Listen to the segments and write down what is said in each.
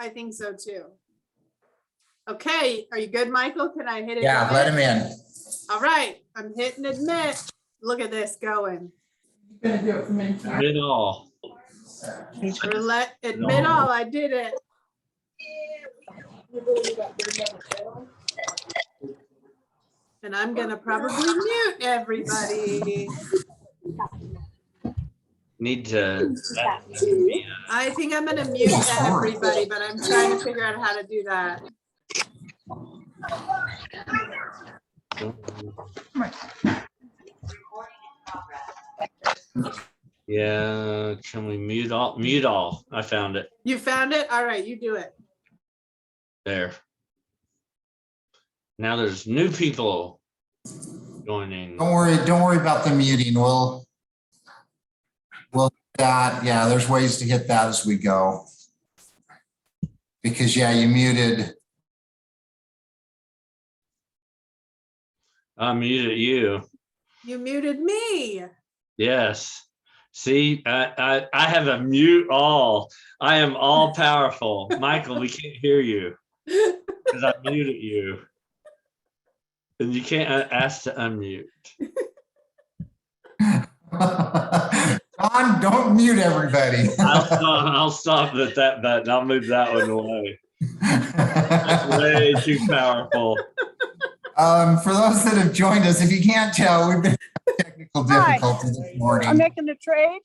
I think so too. Okay, are you good, Michael? Can I hit it? Yeah, let him in. All right, I'm hitting admit. Look at this going. You're gonna do it from inside. Admit all. Or let admit all, I did it. And I'm gonna probably mute everybody. Need to. I think I'm gonna mute everybody, but I'm trying to figure out how to do that. Yeah, can we mute all? Mute all. I found it. You found it? All right, you do it. There. Now there's new people joining. Don't worry about the muting. We'll that. Yeah, there's ways to hit that as we go. Because yeah, you muted. I muted you. You muted me. Yes. See, I have a mute all. I am all powerful. Michael, we can't hear you because I muted you. And you can't ask to unmute. Don, don't mute everybody. I'll stop at that button. I'll move that one away. That's way too powerful. For those that have joined us, if you can't tell, we've been having technical difficulties this I'm morning. making a trade.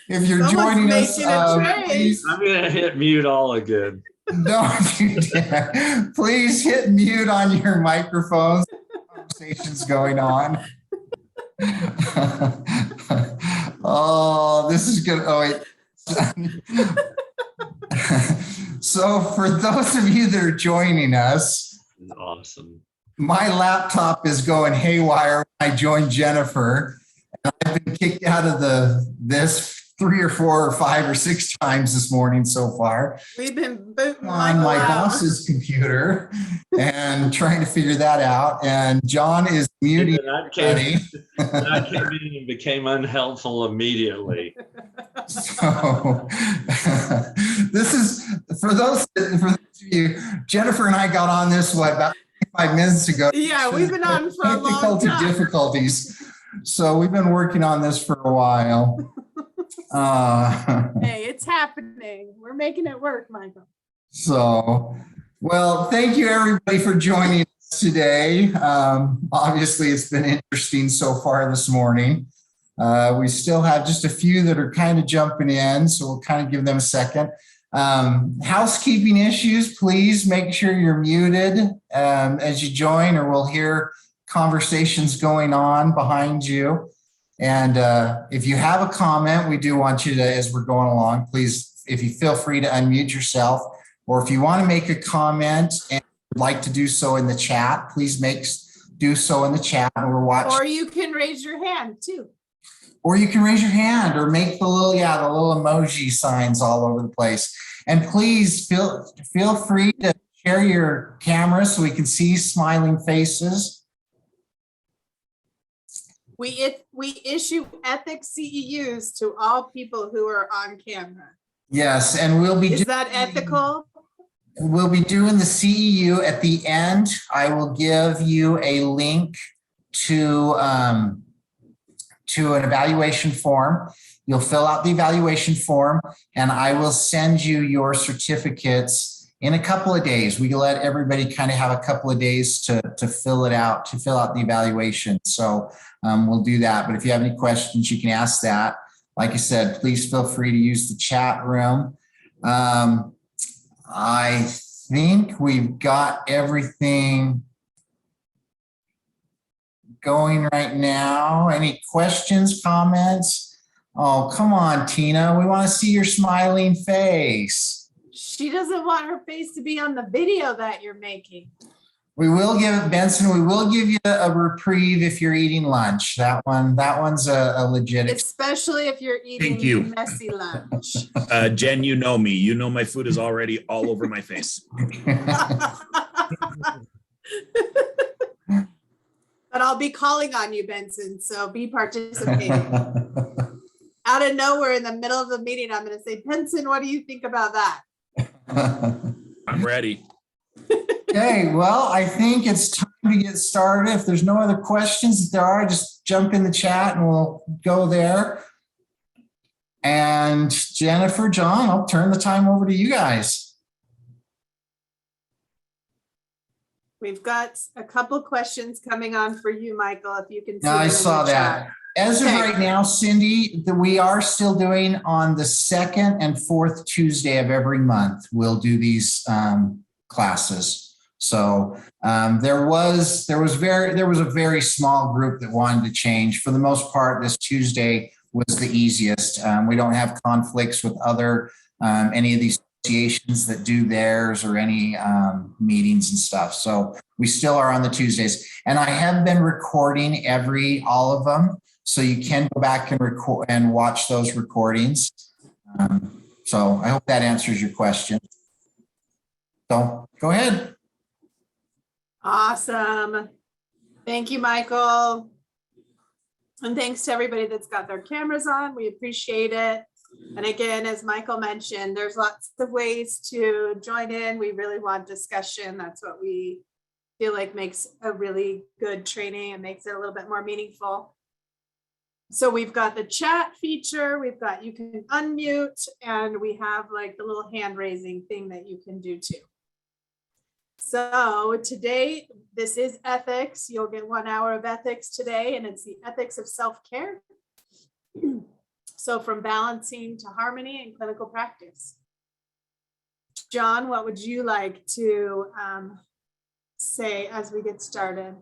If you're Someone's joining us, making a trade. please I'm gonna hit mute all again. don't you dare. Please hit mute on your microphones. Conversations going on. Oh, this is good. Oh, wait. So for those of you that are joining us, This is awesome. my laptop is going haywire when I joined Jennifer. And I've been kicked out of this 3 or 4 or 5 or 6 times this morning so far We've been booting on my Michael out. boss's computer and trying to figure that out. And John is muting And I everybody. came in and became unhelpful immediately. So this is for those of you, Jennifer and I got on this about 5 minutes ago. Yeah, we've been on for a long time. Difficulties. So we've been working on this for a while. Hey, it's happening. We're making it work, Michael. So, well, thank you everybody for joining us today. Obviously, it's been interesting so far this morning. We still have just a few that are kind of jumping in, so we'll kind of give them a second. Housekeeping issues, please make sure you're muted as you join, or we'll hear conversations going on behind you. And if you have a comment, we do want you to, as we're going along, please, if you feel free to unmute yourself, or if you want to make a comment and would like to do so in the chat, please do so in the chat. We're watching. Or you can raise your hand too. Or you can raise your hand or make the little emoji signs all over the place. And please feel free to share your camera so we can see smiling faces. We issue ethics CEUs to all people who are on camera. Yes, and we'll be Is that ethical? We'll be doing the CEU at the end. I will give you a link to an evaluation form. You'll fill out the evaluation form, and I will send you your certificates in a couple of days. We can let everybody kind of have a couple of days to fill out the evaluation. So we'll do that. But if you have any questions, you can ask that. Like I said, please feel free to use the chat room. I think we've got everything going right now. Any questions, comments? Oh, come on, Tina. We want to see your smiling face. She doesn't want her face to be on the video that you're making. We will give Benson, we will give you a reprieve if you're eating lunch. That one's a legit. Especially if you're Thank you. eating messy lunch. Jen, you know me. You know my food is already all over my face. But I'll be calling on you, Benson, so be participating. out of nowhere in the middle of the meeting, I'm gonna say, Benson, what do you think about that? I'm ready. Okay, well, I think it's time to get started. If there's no other questions, if there are, just jump in the chat and we'll go there. And Jennifer, John, I'll turn the time over to you guys. We've got a couple questions coming on for you, Michael, if you can. see Now, I them in saw the that. chat. As of Okay. right now, Cindy, we are still doing on the second and fourth Tuesday of every month. We'll do these classes. So there was a very small group that wanted to change. For the most part, this Tuesday was the easiest. We don't have conflicts with other any of these associations that do theirs or any meetings and stuff. So we still are on the Tuesdays, and I have been recording all of them. So you can go back and record and watch those recordings. So I hope that answers your question. So go ahead. Awesome. Thank you, Michael. And thanks to everybody that's got their cameras on. We appreciate it. And again, as Michael mentioned, there's lots of ways to join in. We really want discussion. That's what we feel like makes a really good training and makes it a little bit more meaningful. So we've got the chat feature, you can unmute, and we have like the little hand raising thing that you can do too. So today, this is ethics. You'll get 1 hour of ethics today, and it's the ethics of self-care. So from balancing to harmony and clinical practice. John, what would you like to say as we get started?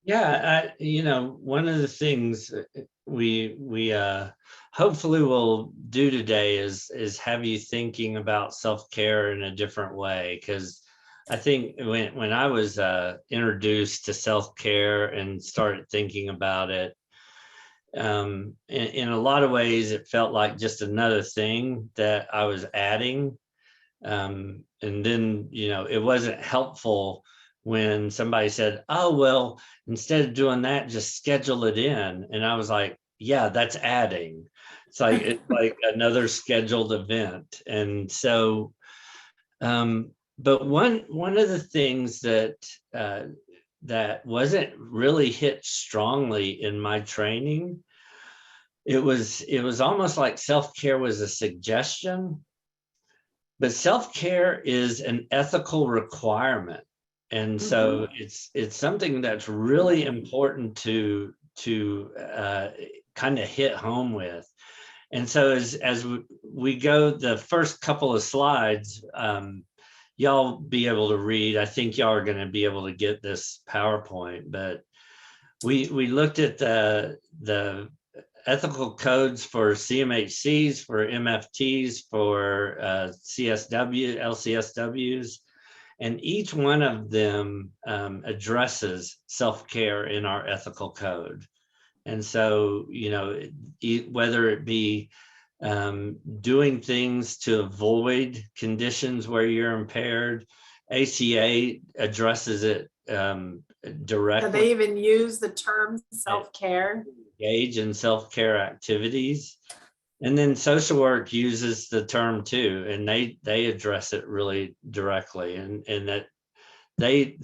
Yeah, one of the things we hopefully will do today is have you thinking about self-care in a different way, because I think when I was introduced to self-care and started thinking about it, in a lot of ways, it felt like just another thing that I was adding. And then, it wasn't helpful when somebody said, oh, well, instead of doing that, just schedule it in. And I was like, yeah, that's adding. It's like another scheduled event. And so, but one of the things that wasn't really hit strongly in my training, it was almost like self-care was a suggestion, but self-care is an ethical requirement. And so it's something that's really important to kind of hit home with. And so as we go, the first couple of slides, y'all be able to read. I think y'all are going to be able to get this PowerPoint, but we looked at the ethical codes for CMHCs, for MFTs, for LCSWs, and each one of them addresses self-care in our ethical code. And so, whether it be doing things to avoid conditions where you're impaired, ACA addresses it directly. They even use the term self-care. Engage in self-care activities. And then social work uses the term too, and they address it really directly, and that they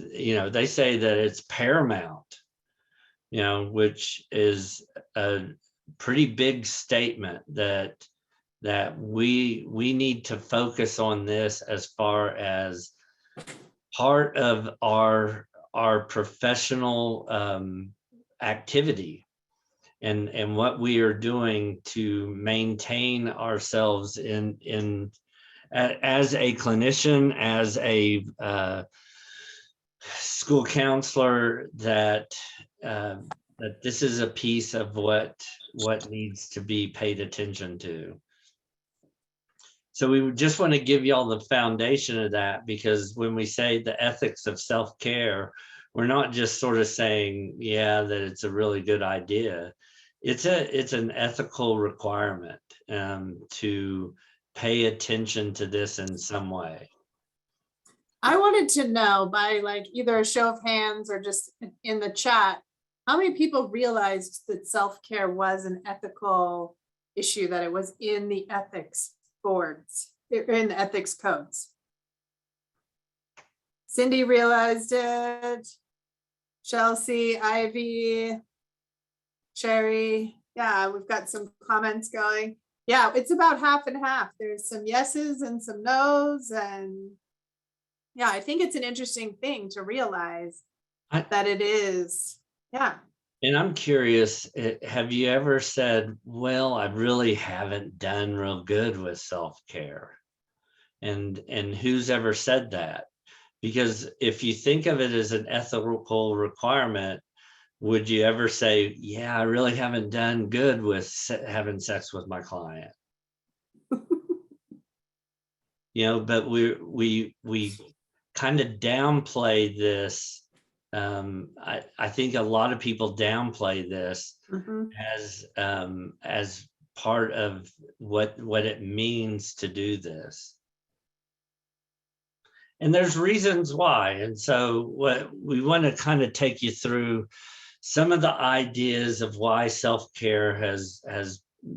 say that it's paramount, which is a pretty big statement that we need to focus on this as far as part of our professional activity. And what we are doing to maintain ourselves as a clinician, as a school counselor, that this is a piece of what needs to be paid attention to. So we just want to give y'all the foundation of that, because when we say the ethics of self-care, we're not just sort of saying, yeah, that it's a really good idea. It's an ethical requirement to pay attention to this in some way. I wanted to know, by like either a show of hands or just in the chat, how many people realized that self-care was an ethical issue that it was in the ethics boards, in the ethics codes. Cindy realized it. Chelsea, Ivy, Sherry. Yeah, we've got some comments going. Yeah, it's about half and half. There's some yeses and some nos. And yeah, I think it's an interesting thing to realize that it is. Yeah. And I'm curious, have you ever said, well, I really haven't done real good with self-care? And who's ever said that? Because if you think of it as an ethical requirement, would you ever say, yeah, I really haven't done good with having sex with my client? But we kind of downplay this. I think a lot of people downplay this as part of what it means to do this. And there's reasons why. And so what we want to kind of take you through some of the ideas of why self-care has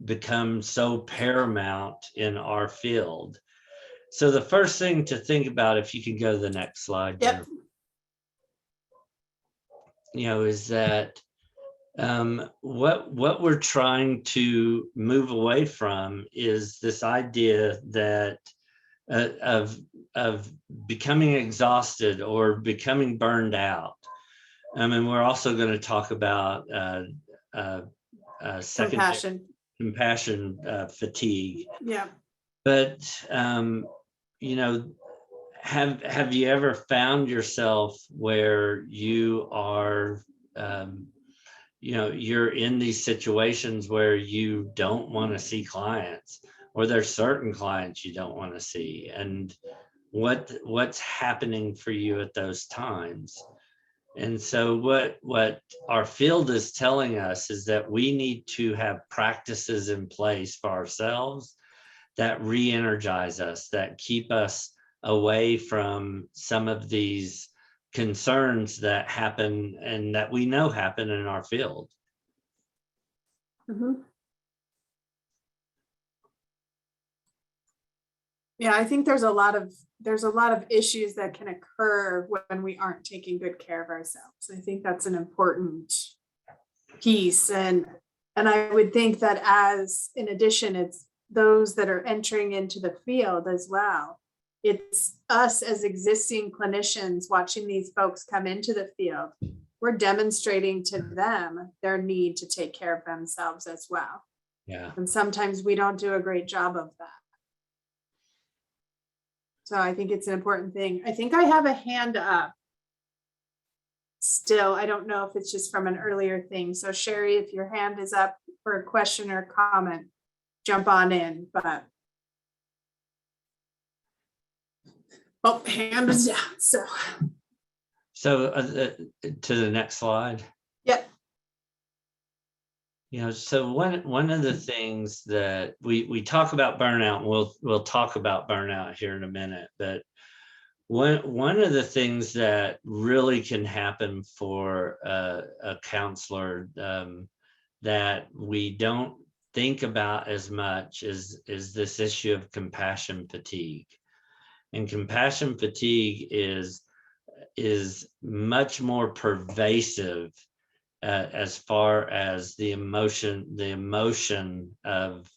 become so paramount in our field. So the first thing to think about, if you can go to the next slide, Yep. is that what we're trying to move away from is this idea that of becoming exhausted or becoming burned out. And we're also going to talk about Compassion. compassion fatigue. Yeah. But have you ever found yourself where you are you're in these situations where you don't want to see clients, or there's certain clients you don't want to see, and what's happening for you at those times? And so what our field is telling us is that we need to have practices in place for ourselves that re-energize us, that keep us away from some of these concerns that happen and that we know happen in our field. Yeah, I think there's a lot of issues that can occur when we aren't taking good care of ourselves. I think that's an important piece. And I would think that in addition, it's those that are entering into the field as well. It's us as existing clinicians watching these folks come into the field. We're demonstrating to them their need to take care of themselves as well. Yeah. And sometimes we don't do a great job of that. So I think it's an important thing. I think I have a hand up still. I don't know if it's just from an earlier thing. So Sherry, if your hand is up for a question or comment, jump on in, but. Oh, hand is down, so. So to the next slide. Yep. So one of the things that we talk about burnout, and we'll talk about burnout here in a minute, but one of the things that really can happen for a counselor that we don't think about as much is this issue of compassion fatigue. And compassion fatigue is much more pervasive as far as the emotion of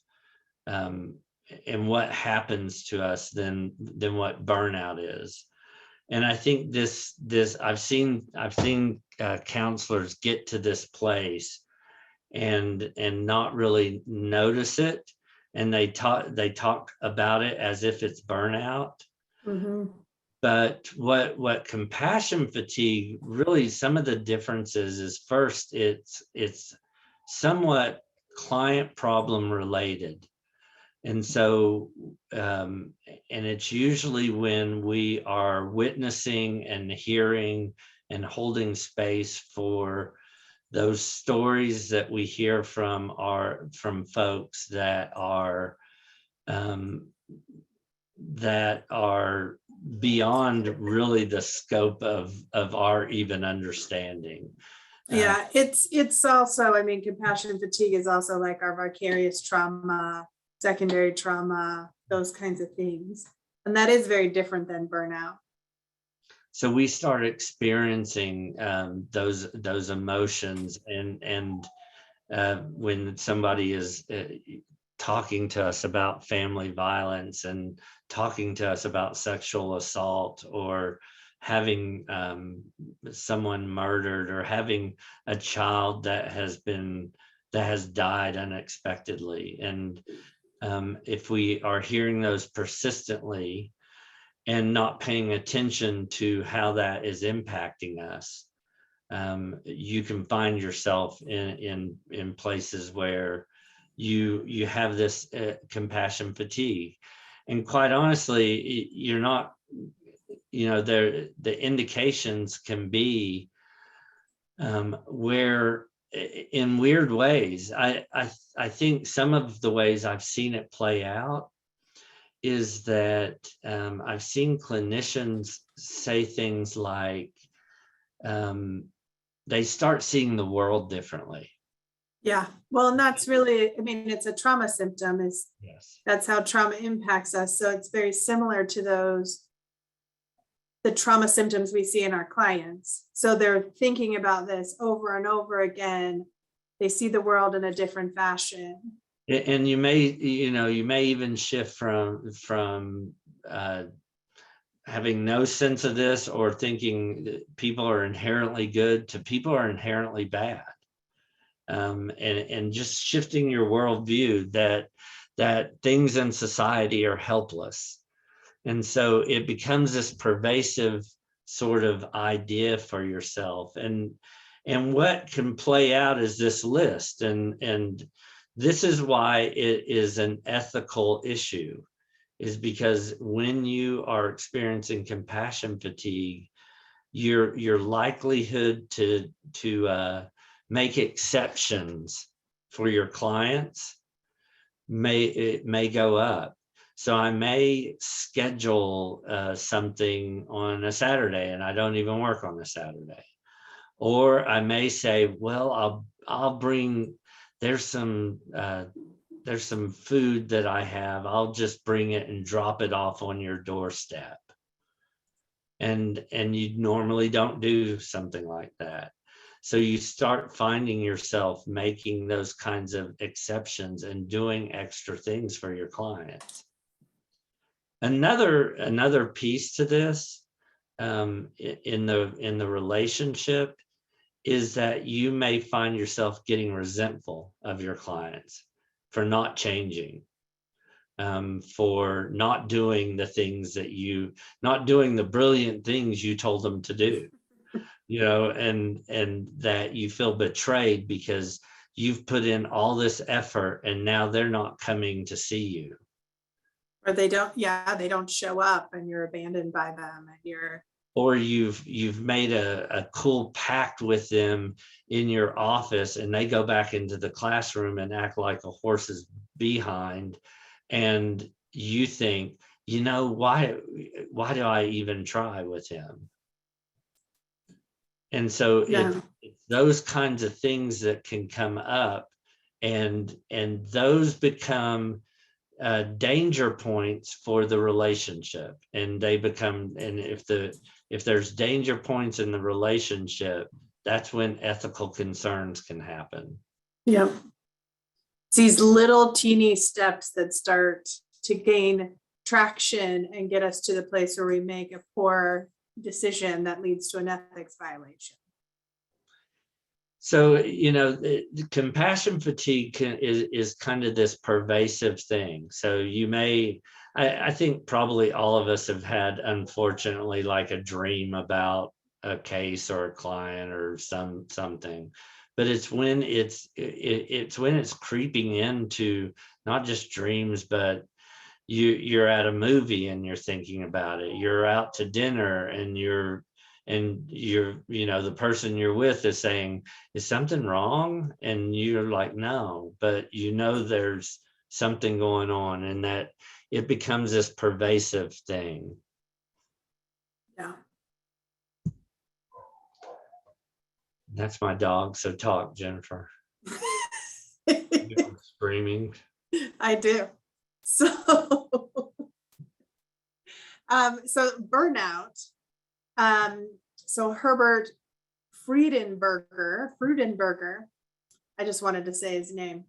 and what happens to us than what burnout is. And I think this I've seen counselors get to this place and not really notice it, and they talk about it as if it's burnout. But what compassion fatigue really, some of the differences is, first, it's somewhat client problem related. And so, and it's usually when we are witnessing and hearing and holding space for those stories that we hear from folks that are beyond really the scope of our even understanding. Yeah, it's also, I mean, compassion fatigue is also like our vicarious trauma, secondary trauma, those kinds of things. And that is very different than burnout. So we start experiencing those emotions, and when somebody is talking to us about family violence and talking to us about sexual assault, or having someone murdered, or having a child that has died unexpectedly, and if we are hearing those persistently and not paying attention to how that is impacting us, you can find yourself in places where you have this compassion fatigue. And quite honestly, you're not, there, the indications can be where in weird ways. I think some of the ways I've seen it play out is that I've seen clinicians say things like they start seeing the world differently. Yeah, well, and that's really, I mean, it's a trauma symptom, is Yes. that's how trauma impacts us. So it's very similar to the trauma symptoms we see in our clients. So they're thinking about this over and over again. They see the world in a different fashion. And you may even shift from having no sense of this, or thinking that people are inherently good, to people are inherently bad. And just shifting your worldview that things in society are helpless. And so it becomes this pervasive sort of idea for yourself. And what can play out is this list. And this is why it is an ethical issue, is because when you are experiencing compassion fatigue, your likelihood to make exceptions for your clients may go up. So I may schedule something on a Saturday, and I don't even work on a Saturday. Or I may say, well, I'll bring, there's some food that I have, I'll just bring it and drop it off on your doorstep. And you normally don't do something like that. So you start finding yourself making those kinds of exceptions and doing extra things for your clients. Another piece to this in the relationship is that you may find yourself getting resentful of your clients for not changing, for not doing the things not doing the brilliant things you told them to do, and that you feel betrayed because you've put in all this effort and now they're not coming to see you. Or they don't show up, and you're abandoned by them, and or you've made a cool pact with them in your office, and they go back into the classroom and act like a horse's behind, and you think, why do I even try with him? And so it's those kinds of things that can come up, and those become danger points for the relationship. And if there's danger points in the relationship, that's when ethical concerns can happen. Yeah. It's these little teeny steps that start to gain traction and get us to the place where we make a poor decision that leads to an ethics violation. So, the compassion fatigue is kind of this pervasive thing. So I think probably all of us have had, unfortunately, like a dream about a case or a client or something, but it's when it's creeping into not just dreams, but you're at a movie and you're thinking about it. You're out to dinner and you're the person you're with is saying, is something wrong? And you're like, no, but there's something going on, and that it becomes this pervasive thing. Yeah. That's my dog. So talk, Jennifer. I'm screaming. I do. So, so burnout. So Herbert Freudenberger, I just wanted to say his name.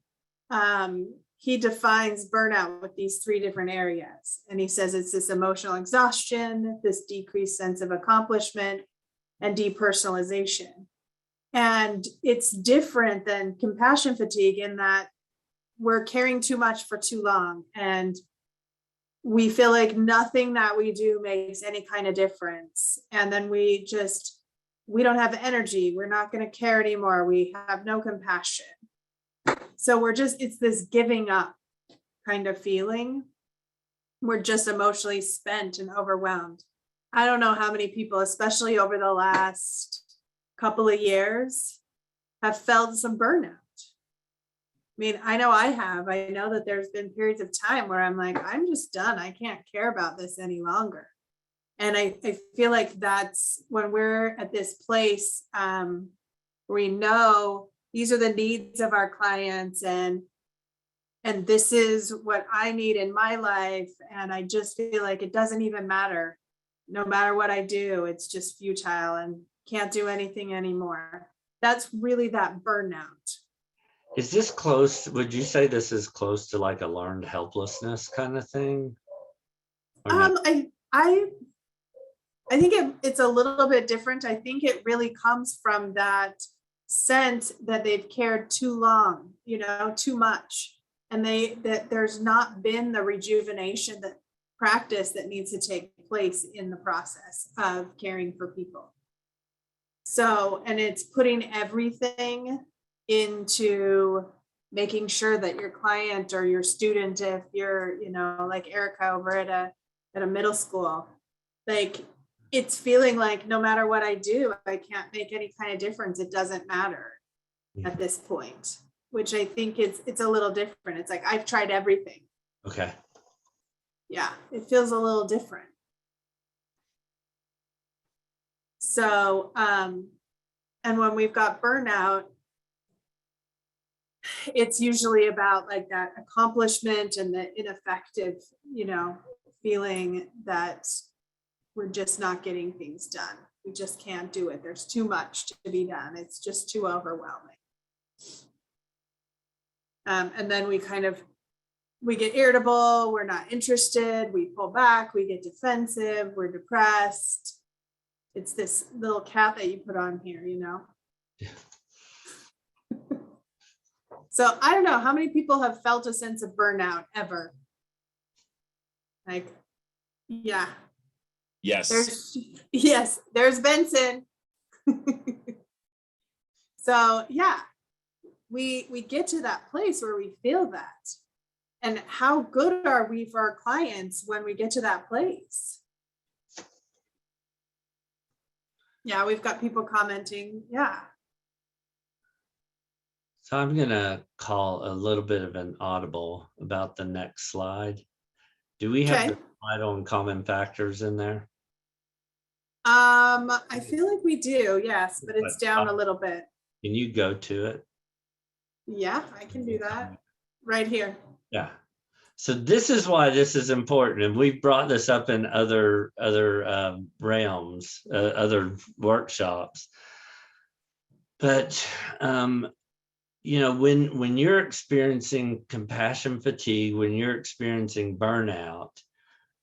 He defines burnout with these 3 different areas. And he says it's this emotional exhaustion, this decreased sense of accomplishment, and depersonalization. And it's different than compassion fatigue in that we're caring too much for too long. And we feel like nothing that we do makes any kind of difference. And then we don't have energy. We're not going to care anymore. We have no compassion. So it's this giving up kind of feeling. We're just emotionally spent and overwhelmed. I don't know how many people, especially over the last couple of years, have felt some burnout. I mean, I know I have. I know that there's been periods of time where I'm like, I'm just done. I can't care about this any longer. And I feel like that's when we're at this place where we know these are the needs of our clients and this is what I need in my life. And I just feel like it doesn't even matter. No matter what I do, it's just futile and can't do anything anymore. That's really that burnout. Is this close? Would you say this is close to like a learned helplessness kind of thing? Or no? I think it's a little bit different. I think it really comes from that sense that they've cared too long, too much. And that there's not been the rejuvenation, that practice that needs to take place in the process of caring for people. So, and it's putting everything into making sure that your client or your student, if you're, like Erica over at a middle school, like it's feeling like no matter what I do, I can't make any kind of difference. It doesn't matter at this point, which I think it's a little different. It's like, I've tried everything. Okay. Yeah, it feels a little different. So, and when we've got burnout, it's usually about like that accomplishment and the ineffective, feeling that we're just not getting things done. We just can't do it. There's too much to be done. It's just too overwhelming. And then we get irritable. We're not interested. We pull back. We get defensive. We're depressed. It's this little cat that you put on here, Yeah. So I don't know how many people have felt a sense of burnout ever. Like, yeah. Yes. There's Benson. So yeah, we get to that place where we feel that. And how good are we for our clients when we get to that place? Yeah, we've got people commenting. Yeah. So I'm going to call a little bit of an audible about the next slide. Do we have the slide on common factors in there? I feel like we do, yes, but it's down a little bit. Can you go to it? Yeah, I can do that right here. Yeah. So this is why this is important. And we've brought this up in other realms, other workshops. But, when you're experiencing compassion fatigue, when you're experiencing burnout,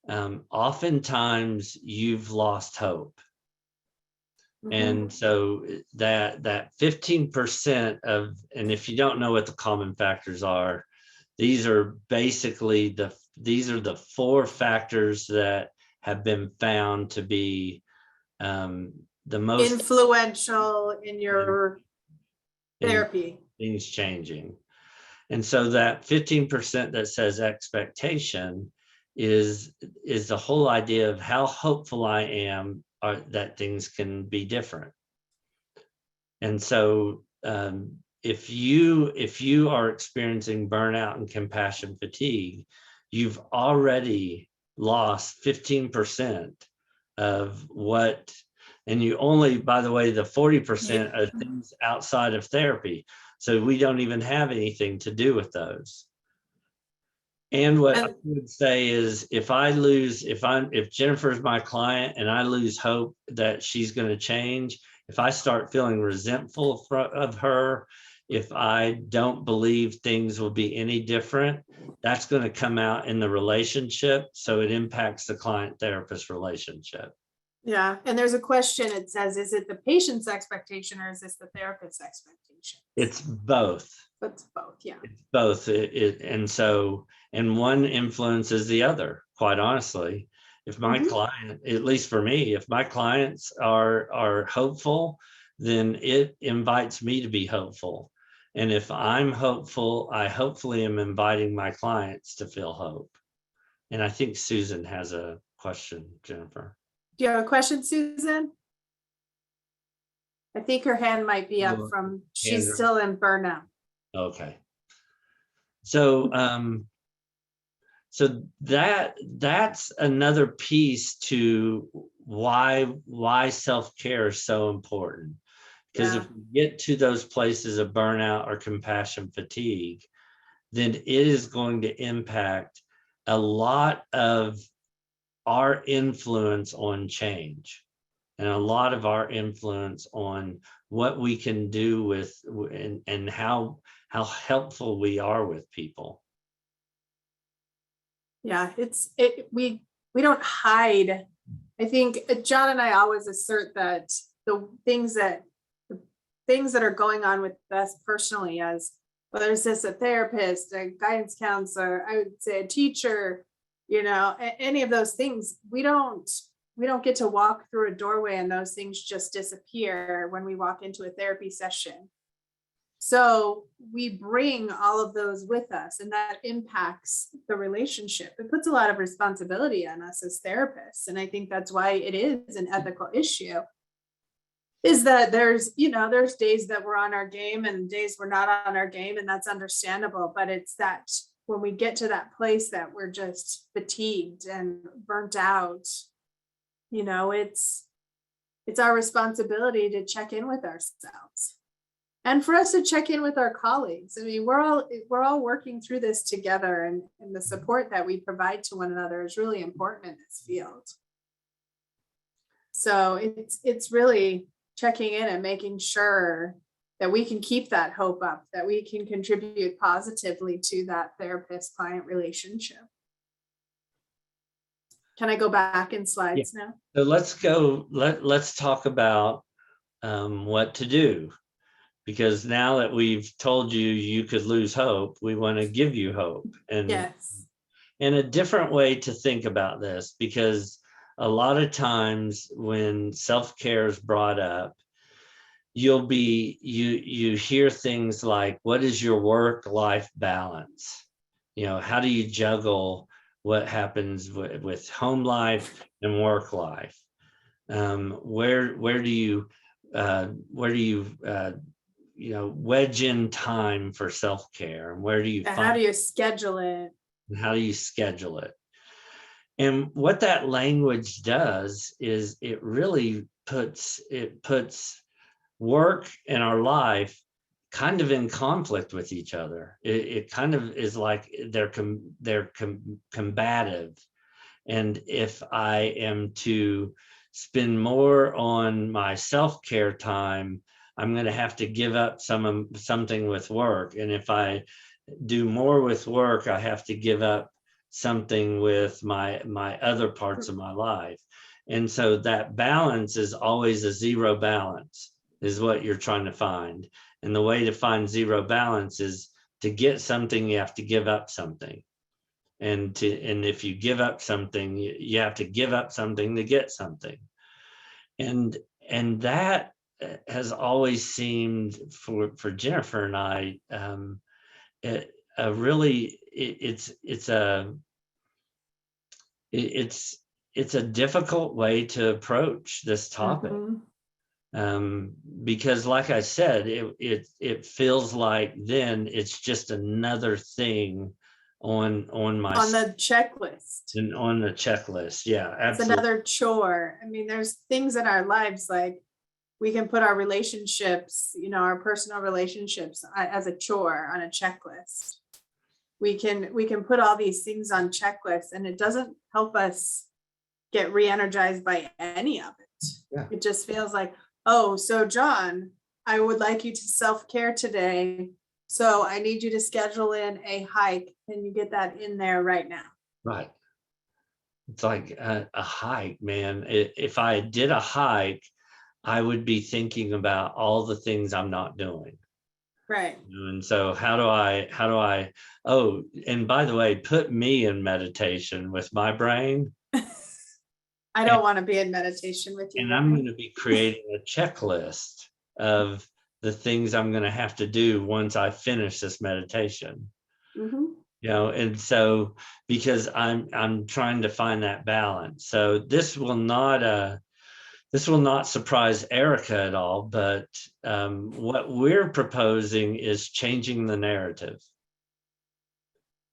oftentimes you've lost hope. Mhm. And so that 15% of, and if you don't know what the common factors are, these are basically these are the 4 factors that have been found to be the most influential in your therapy. Things changing. And so that 15% that says expectation is the whole idea of how hopeful I am that things can be different. And so if you are experiencing burnout and compassion fatigue, you've already lost 15% of what, And you only, by the way, the 40% are things outside of therapy. So we don't even have anything to do with those. And what I And- would say is if Jennifer's my client and I lose hope that she's going to change, if I start feeling resentful of her, if I don't believe things will be any different, that's going to come out in the relationship. So it impacts the client therapist relationship. Yeah, and there's a question, it says, is it the patient's expectation or is this the therapist's expectation? It's both. It's both, yeah. It's both. And one influences the other, quite honestly. If my Mhm. client, at least for me, if my clients are hopeful, then it invites me to be hopeful. And if I'm hopeful, I hopefully am inviting my clients to feel hope. And I think Susan has a question, Jennifer. Do you have a question, Susan? I think her hand might be up from, she's Andrew. still in burnout. Okay. So so that's another piece to why self-care is so important. Because Yeah. if we get to those places of burnout or compassion fatigue, then it is going to impact a lot of our influence on change and a lot of our influence on what we can do with and how helpful we are with people. Yeah, we don't hide. I think John and I always assert that the things that are going on with us personally, as whether it's just a therapist, a guidance counselor, I would say a teacher, any of those things, we don't get to walk through a doorway and those things just disappear when we walk into a therapy session. So we bring all of those with us, and that impacts the relationship. It puts a lot of responsibility on us as therapists. And I think that's why it is an ethical issue, is that there's days that we're on our game and days we're not on our game, and that's understandable. But it's that when we get to that place that we're just fatigued and burnt out, it's our responsibility to check in with ourselves. And for us to check in with our colleagues. I mean, we're all working through this together, and the support that we provide to one another is really important in this field. So it's really checking in and making sure that we can keep that hope up, that we can contribute positively to that therapist-client relationship. Can I go back in slides now? So let's talk about what to do. Because now that we've told you you could lose hope, we want to give you hope. And Yes. And a different way to think about this, because a lot of times when self-care is brought up, you hear things like, what is your work-life balance? How do you juggle what happens with home life and work life? Where do you wedge in time for self-care, and where do you How do you schedule it? and how do you schedule it? And what that language does is it really puts work and our life kind of in conflict with each other. It kind of is like they're combative. And if I am to spend more on my self-care time, I'm going to have to give up something with work. And if I do more with work, I have to give up something with my other parts of my life. And so that balance is always a zero balance, is what you're trying to find. And the way to find zero balance is to get something, you have to give up something. And if you give up something, you have to give up something to get something. And that has always seemed for Jennifer and I, it's a difficult way to approach this topic. Because like I said, it feels like then it's just another thing on my On the checklist. and on the checklist. Yeah, It's absolutely. another chore. I mean, there's things in our lives like we can put our relationships, our personal relationships as a chore on a checklist. We can put all these things on checklists and it doesn't help us get re-energized by any of it. Yeah. It just feels like, oh, so John, I would like you to self-care today. So I need you to schedule in a hike. Can you get that in there right now? Right. It's like a hike, man. If I did a hike, I would be thinking about all the things I'm not doing. Right. And so how do I, oh, and by the way, put me in meditation with my brain, I don't want to be in meditation with you. and I'm going to be creating a checklist of the things I'm going to have to do once I finish this meditation. Mhm. And so because I'm trying to find that balance. So this will not surprise Erica at all, but what we're proposing is changing the narrative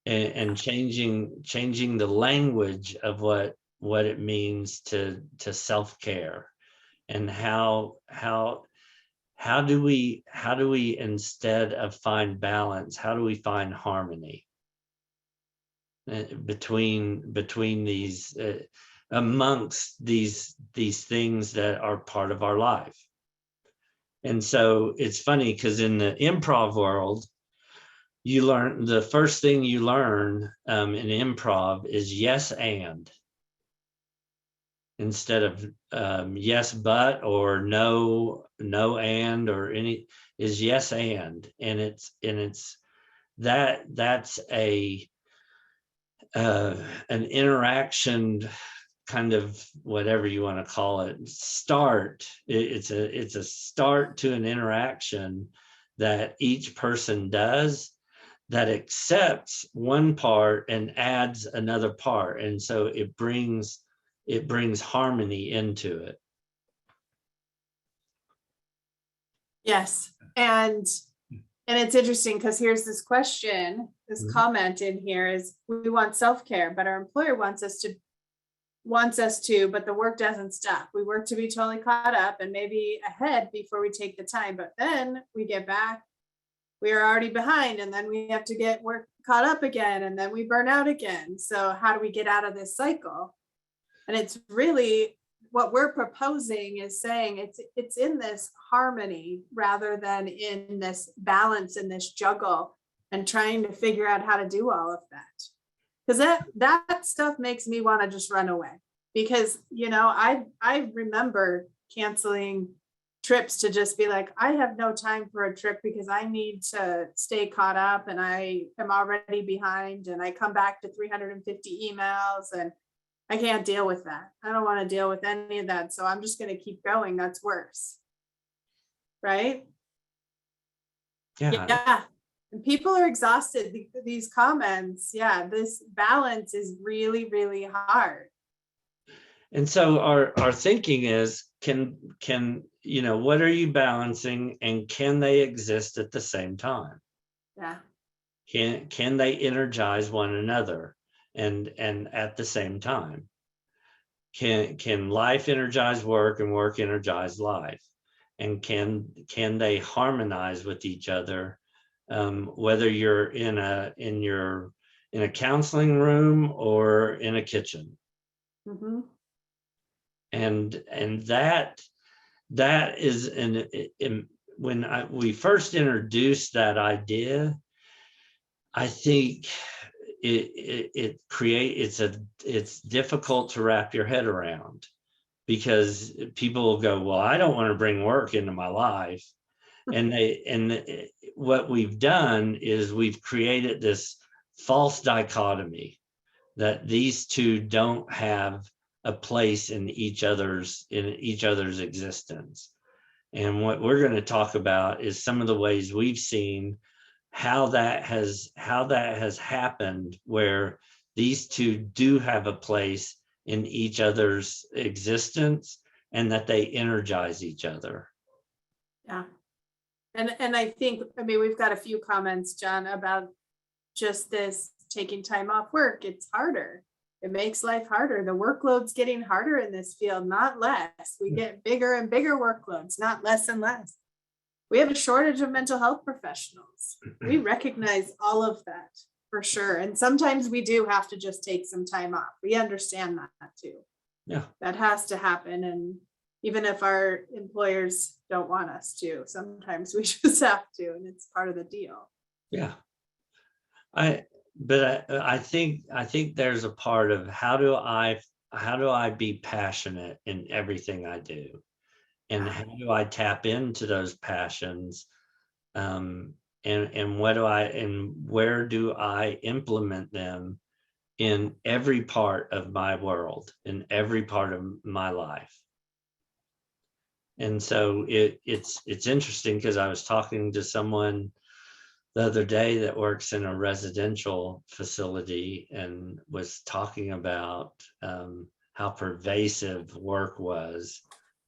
and changing the language of what it means to self-care, and how do we instead of find balance, how do we find harmony between these amongst these things that are part of our life. And so it's funny because in the improv world, you learn, the first thing you learn in improv is yes and, instead of yes but or no and or any, is yes and it's that's an interaction, kind of whatever you want to call it, it's a start to an interaction that each person does, that accepts one part and adds another part, and so it brings harmony into it. Yes. And it's interesting because here's this question, this Mhm. comment in here is, we want self-care, but our employer wants us to, but the work doesn't stop. We work to be totally caught up and maybe ahead before we take the time, but then we get back, we are already behind, and then we have to get work caught up again, and then we burn out again. So how do we get out of this cycle? And it's really what we're proposing is saying it's in this harmony rather than in this balance, in this juggle, and trying to figure out how to do all of that. Because that stuff makes me want to just run away. Because I remember canceling trips to just be like, I have no time for a trip because I need to stay caught up and I am already behind, and I come back to 350 emails and I can't deal with that. I don't want to deal with any of that. So I'm just going to keep going. That's worse. Right? Yeah. Yeah. And people are exhausted. These comments. Yeah. This balance is really, really hard. And so our thinking is, can what are you balancing, and can they exist at the same time? Yeah. Can they energize one another and at the same time? Can life energize work and work energize life? And can they harmonize with each other? Whether you're in a counseling room or in a kitchen. Mm-hmm. And that is when we first introduced that idea, I think it's difficult to wrap your head around, because people will go, well, I don't want to bring work into my life. And what we've done is we've created this false dichotomy that these two don't have a place in each other's existence. And what we're going to talk about is some of the ways we've seen how that has happened, where these two do have a place in each other's existence and that they energize each other. Yeah. And I think, we've got a few comments, John, about just this taking time off work, it's harder. It makes life harder. The workload's getting harder in this field, not less. We get bigger and bigger workloads, not less and less. We have a shortage of mental health professionals. We recognize all of that for sure. And sometimes we do have to just take some time off. We understand that too. Yeah. That has to happen. And even if our employers don't want us to, sometimes we just have to, and it's part of the deal. Yeah. I think there's a part of how do I be passionate in everything I do, and how do I tap into those passions, and where do I implement them in every part of my world, in every part of my life. And so it's interesting because I was talking to someone the other day that works in a residential facility and was talking about how pervasive work was.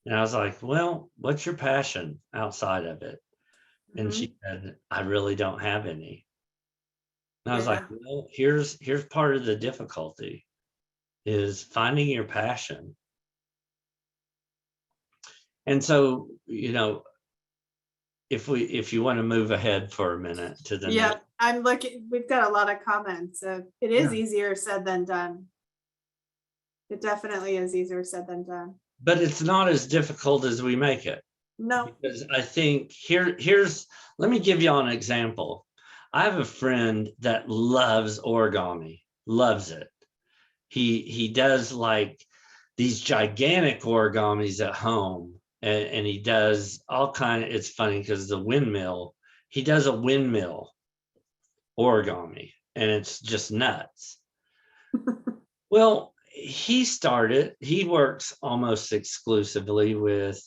And I was like, well, what's your passion outside of it? And she said, I really don't have any. And I was like, well, here's part of the difficulty is finding your passion. And so, if you want to move ahead for a minute to the next. I'm looking, we've got a lot of comments. It is easier said than done. It definitely is easier said than done. But it's not as difficult as we make it. No. Because I think let me give you an example. I have a friend that loves origami, loves it. He does like these gigantic origamis at home. And he does all kind of, it's funny because he does a windmill origami, and it's just nuts. Well, he works almost exclusively with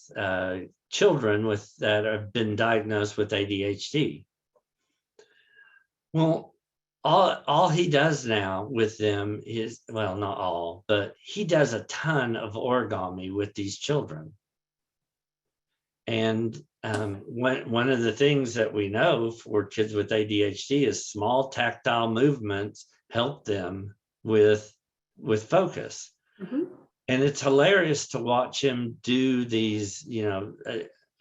children that have been diagnosed with ADHD. Well, all he does now with them is, well, not all, but he does a ton of origami with these children. And one of the things that we know for kids with ADHD is small tactile movements help them with focus. Mm-hmm. And it's hilarious to watch him do these,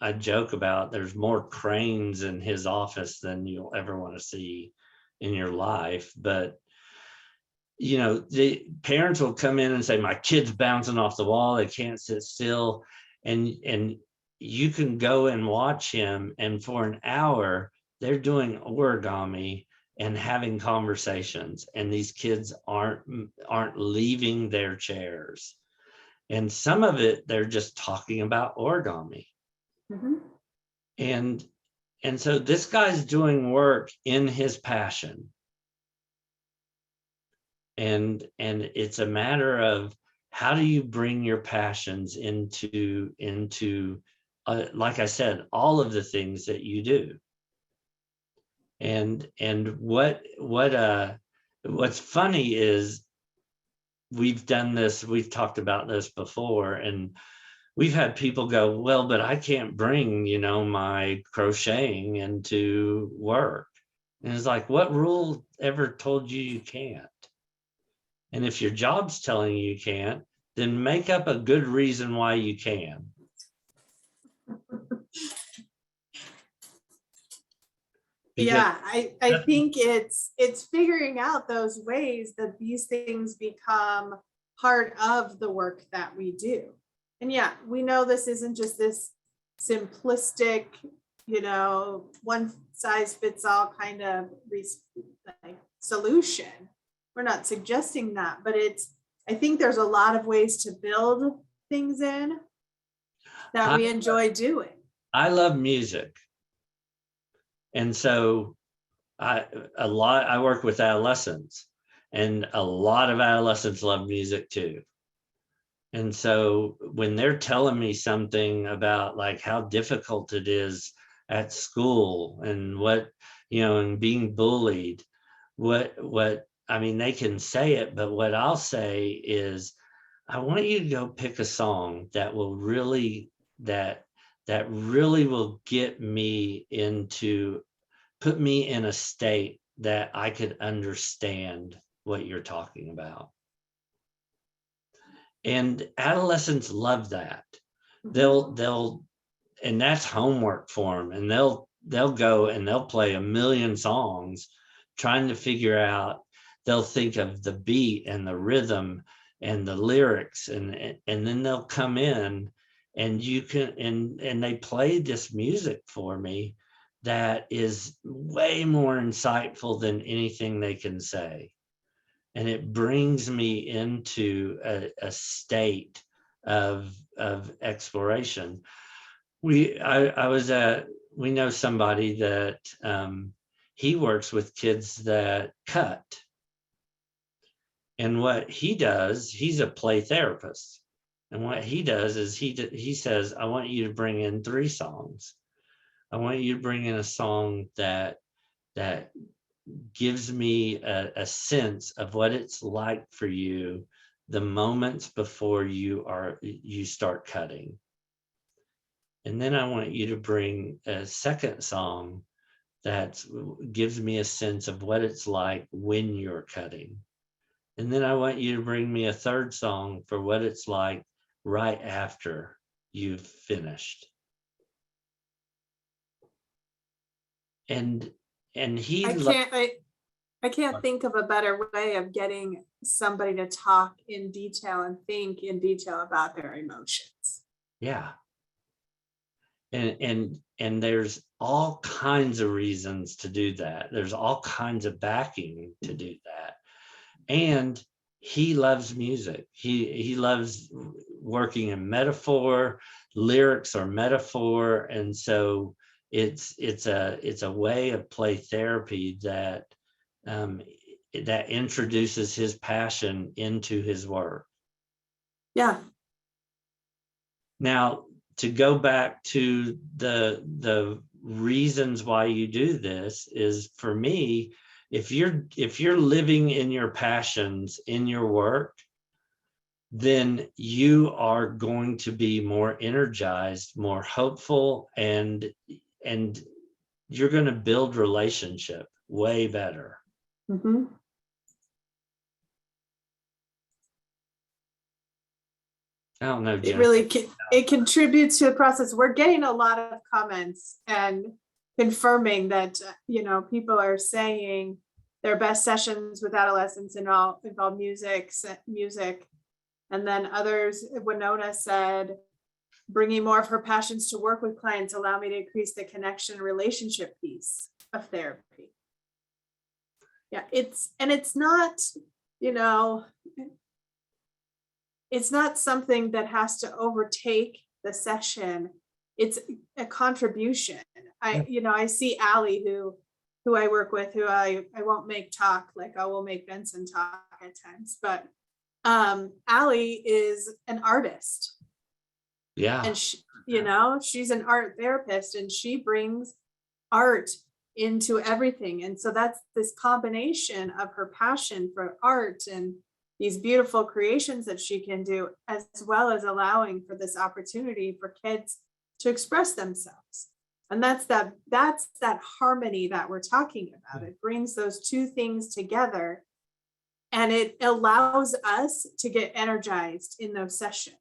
I joke about there's more cranes in his office than you'll ever want to see in your life. But, the parents will come in and say, my kid's bouncing off the wall. They can't sit still. And you can go and watch him, and for an hour, they're doing origami and having conversations, and these kids aren't leaving their chairs. And some of it, they're just talking about origami. Mm-hmm. And so this guy's doing work in his passion. And it's a matter of how do you bring your passions into like I said, all of the things that you do. And what's funny is we've done this, we've talked about this before, and we've had people go, well, but I can't bring, my crocheting into work. And it's like, what rule ever told you can't? And if your job's telling you can't, then make up a good reason why you can. Yeah, I think it's figuring out those ways that these things become part of the work that we do. And yeah, we know this isn't just this simplistic, one size fits all kind of solution. We're not suggesting that, but I think there's a lot of ways to build things in that we enjoy doing. I love music. And so I work with adolescents, and a lot of adolescents love music too. And so when they're telling me something about like how difficult it is at school and and being bullied, they can say it, but what I'll say is, I want you to go pick a song that will really, that really will put me in a state that I could understand what you're talking about. And adolescents love that. They'll and that's homework for them, and they'll go and they'll play a million songs trying to figure out, they'll think of the beat and the rhythm and the lyrics, and then they'll come in and you can and they play this music for me that is way more insightful than anything they can say. And it brings me into a state of exploration. We know somebody that he works with kids that cut. And what he does, he's a play therapist. And what he does is he says, I want you to bring in 3 songs. I want you to bring in a song that gives me a sense of what it's like for you the moments before you start cutting. And then I want you to bring a second song that gives me a sense of what it's like when you're cutting. And then I want you to bring me a third song for what it's like right after you've finished. And he I can't think of a better way of getting somebody to talk in detail and think in detail about their emotions. Yeah. And there's all kinds of reasons to do that. There's all kinds of backing to do that. And he loves music. He loves working in metaphor. Lyrics are metaphor. And so it's a way of play therapy that that introduces his passion into his work. Yeah. Now, to go back to the reasons why you do this is, for me, if you're living in your passions in your work, then you are going to be more energized, more hopeful, and you're going to build relationship way better. Mm-hmm. I don't know, It Jennifer. really it contributes to the process. We're getting a lot of comments and confirming that people are saying their best sessions with adolescents involve music. And then others, Winona said, bringing more of her passions to work with clients allow me to increase the connection relationship piece of therapy. Yeah, it's not, it's not something that has to overtake the session. It's a contribution. I see Allie, who I work with, who I won't make talk, like I will make Benson talk at times, but Allie is an artist. Yeah. And she's an art therapist, and she brings art into everything. And so that's this combination of her passion for art and these beautiful creations that she can do, as well as allowing for this opportunity for kids to express themselves. And that's that harmony that we're talking about. It brings those two things together, and it allows us to get energized in those sessions,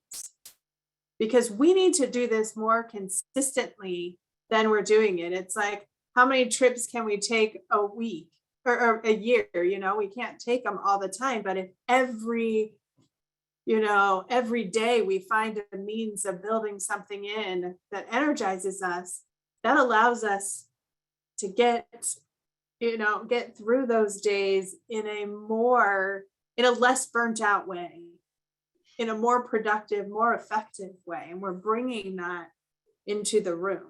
because we need to do this more consistently than we're doing it. It's like, how many trips can we take a week or a year? We can't take them all the time, but if every day we find a means of building something in that energizes us, that allows us to get through those days in a less burnt out way, in a more productive, more effective way. And we're bringing that into the room.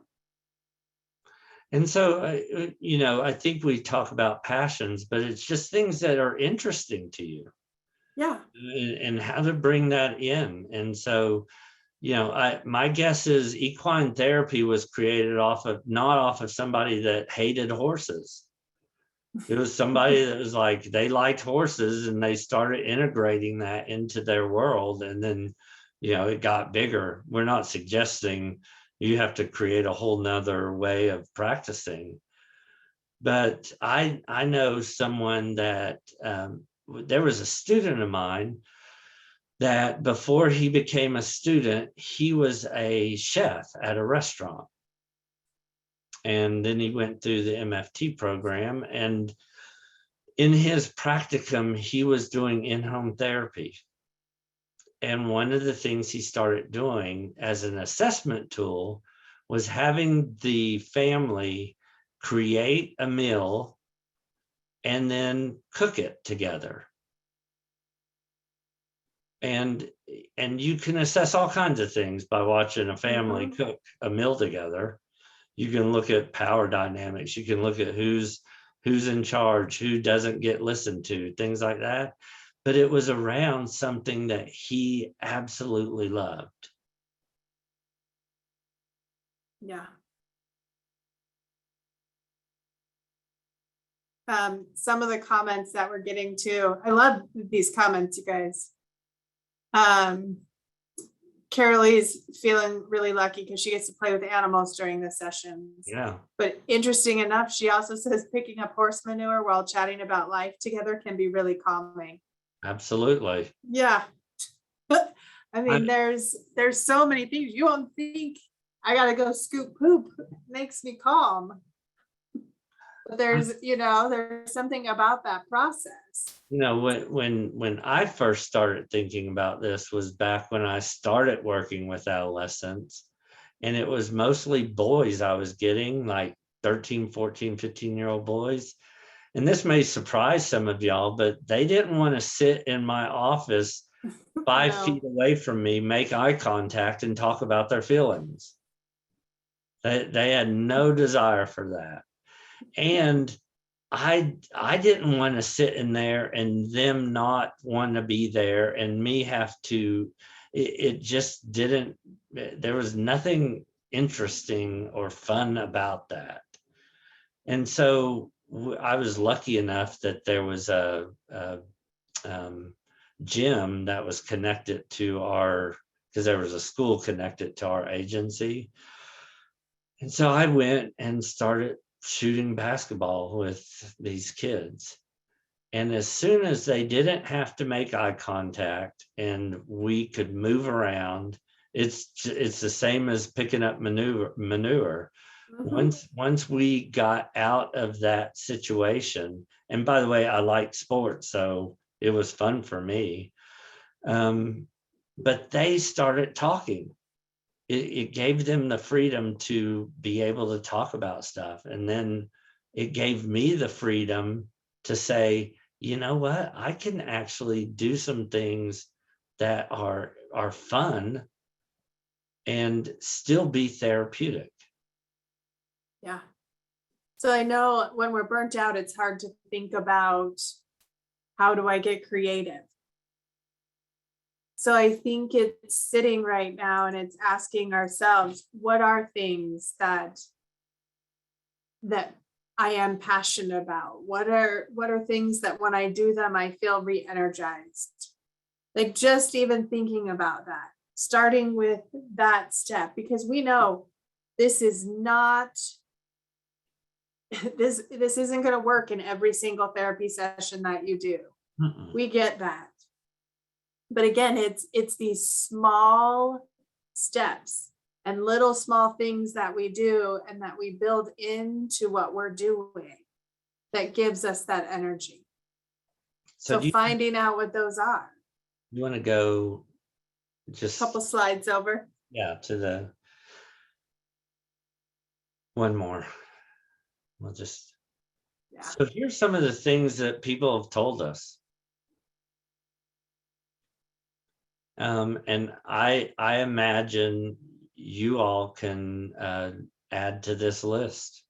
And so, I think we talk about passions, but it's just things that are interesting to you. Yeah. And how to bring that in. And so, my guess is equine therapy was created not off of somebody that hated horses. It was somebody that was like, they liked horses and they started integrating that into their world. And then, it got bigger. We're not suggesting you have to create a whole nother way of practicing, But I know someone that there was a student of mine that before he became a student, he was a chef at a restaurant. And then he went through the MFT program, and in his practicum, he was doing in-home therapy. And one of the things he started doing as an assessment tool was having the family create a meal and then cook it together. And you can assess all kinds of things by watching a family cook a meal together. You can look at power dynamics. You can look at who's in charge, who doesn't get listened to, things like that. But it was around something that he absolutely loved. Yeah. Some of the comments that we're getting to, I love these comments, you guys. Carolee's feeling really lucky because she gets to play with animals during the sessions. Yeah. But interesting enough, she also says picking up horse manure while chatting about life together can be really calming. Absolutely. Yeah. I mean, there's so many things. You won't think I gotta go scoop poop. It makes me calm. But there's something about that process. When I first started thinking about this was back when I started working with adolescents, and it was mostly boys I was getting, like 13, 14, 15-year-old boys. And this may surprise some of y'all, but they didn't want to sit in my office 5 No. feet away from me, make eye contact, and talk about their feelings. They had no desire for that. And I didn't want to sit in there and them not want to be there and me have to, it just didn't, there was nothing interesting or fun about that. And so I was lucky enough that there was a gym that was connected to because there was a school connected to our agency. And so I went and started shooting basketball with these kids. And as soon as they didn't have to make eye contact and we could move around, it's the same as picking up manure. Once we got out of that situation, and by the way, I like sports, so it was fun for me. But they started talking. It gave them the freedom to be able to talk about stuff. And then it gave me the freedom to say, you know what, I can actually do some things that are fun and still be therapeutic. Yeah. So I know when we're burnt out, it's hard to think about how do I get creative? So I think it's sitting right now and it's asking ourselves, what are things that I am passionate about? What are things that when I do them, I feel re-energized? Like just even thinking about that, starting with that step, because we know this is not, this isn't going to work in every single therapy session that you do. We get that. But again, it's these small steps and little small things that we do and that we build into what we're doing that gives us that energy. So finding out what those are. You want to go just a couple slides over? Yeah, to the one more. We'll just, yeah. So here's some of the things that people have told us. And I imagine you all can add to this list.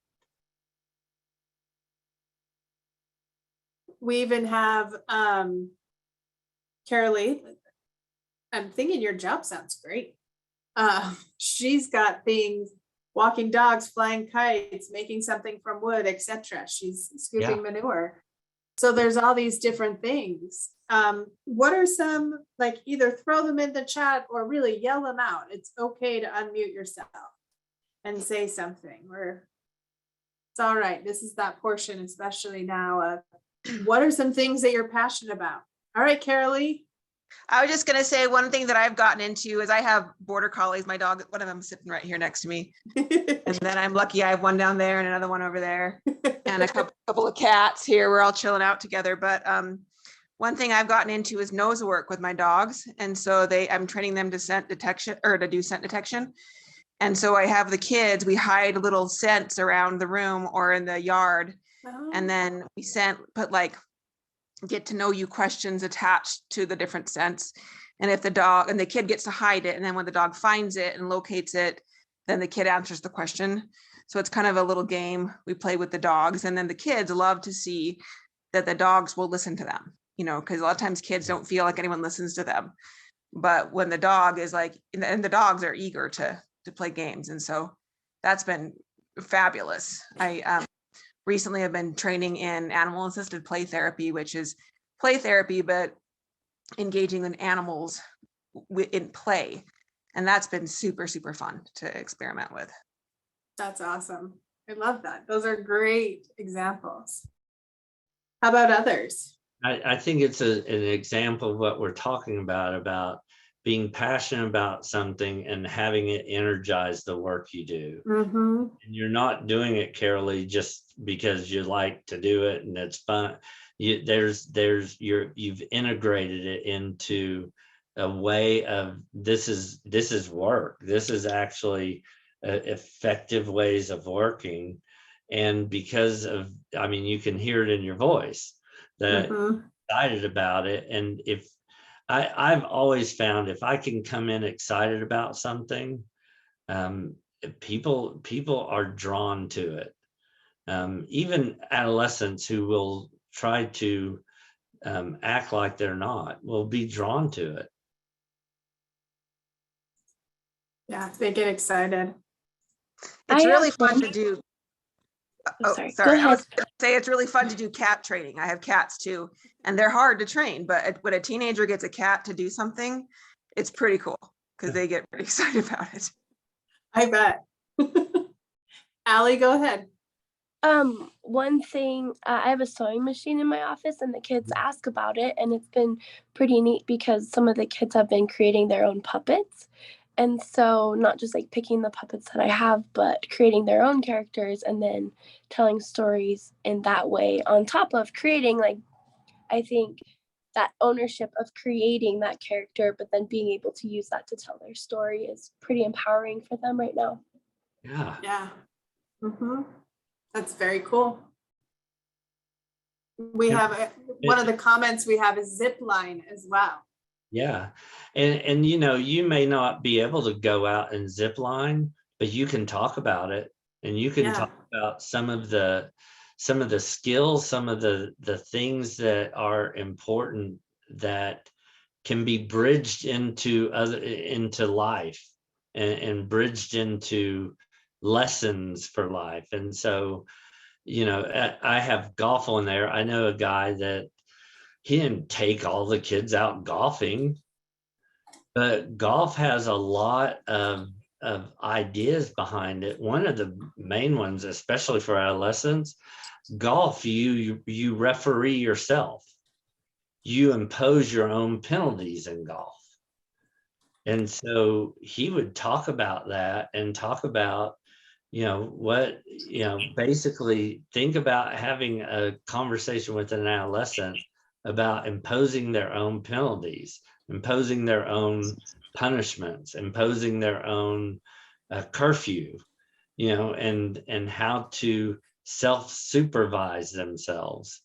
We even have Carolee. I'm thinking your job sounds great. She's got things, walking dogs, flying kites, making something from wood, etc. She's scooping manure. So there's all these different things. What are some, like, either throw them in the chat or really yell them out. It's okay to unmute yourself and say something. It's all right. This is that portion, especially now of what are some things that you're passionate about? All right, Carolee. I was just gonna say, one thing that I've gotten into is I have border collies. My dog, one of them is sitting right here next to me. And then I'm lucky I have one down there and another one over there. And a couple of cats here. We're all chilling out together. But one thing I've gotten into is nose work with my dogs. And so I'm training them to scent detection or to do scent detection. And so I have the kids, we hide little scents around the room or in the yard. And then we put like get to know you questions attached to the different scents. And if the kid gets to hide it, and then when the dog finds it and locates it, then the kid answers the question. So it's kind of a little game we play with the dogs. And then the kids love to see that the dogs will listen to them, because a lot of times kids don't feel like anyone listens to them. But when the dog is like, and the dogs are eager to play games. And so that's been fabulous. I recently have been training in animal assisted play therapy, which is play therapy, but engaging in animals in play. And that's been super, super fun to experiment with. That's awesome. I love that. Those are great examples. How about others? I think it's an example of what we're talking about being passionate about something and having it energize the work you do. Mm-hmm. And you're not doing it, Carolee, just because you like to do it and it's fun. You've integrated it into a way of this is work. This is actually effective ways of working. And because of, you can hear it in your voice that excited about it. And if I've always found if I can come in excited about something, people are drawn to it. Even adolescents who will try to act like they're not will be drawn to it. Yeah, they get excited. It's I really have fun one- to do. Oh, sorry. Go Sorry. I ahead. was gonna say it's really fun to do cat training. I have cats too, and they're hard to train. But when a teenager gets a cat to do something, it's pretty cool because they get pretty excited about it. I bet. Allie, go ahead. One thing, I have a sewing machine in my office and the kids ask about it, and it's been pretty neat because some of the kids have been creating their own puppets. And so not just like picking the puppets that I have, but creating their own characters and then telling stories in that way on top of creating, like, I think that ownership of creating that character, but then being able to use that to tell their story is pretty empowering for them right now. Yeah. Yeah. Mm-hmm. That's very cool. We Yeah. have one of the comments we have is zip line as well. Yeah. And you may not be able to go out and zip line, but you can talk about it, and you can Yeah. talk about some of the skills, some of the things that are important that can be bridged into life and bridged into lessons for life. And so, I have golf on there. I know a guy that he didn't take all the kids out golfing, but golf has a lot of ideas behind it. One of the main ones, especially for adolescents, golf, you referee yourself. You impose your own penalties in golf. And so he would talk about that and talk about, basically think about having a conversation with an adolescent about imposing their own penalties, imposing their own punishments, imposing their own curfew, and how to self-supervise themselves.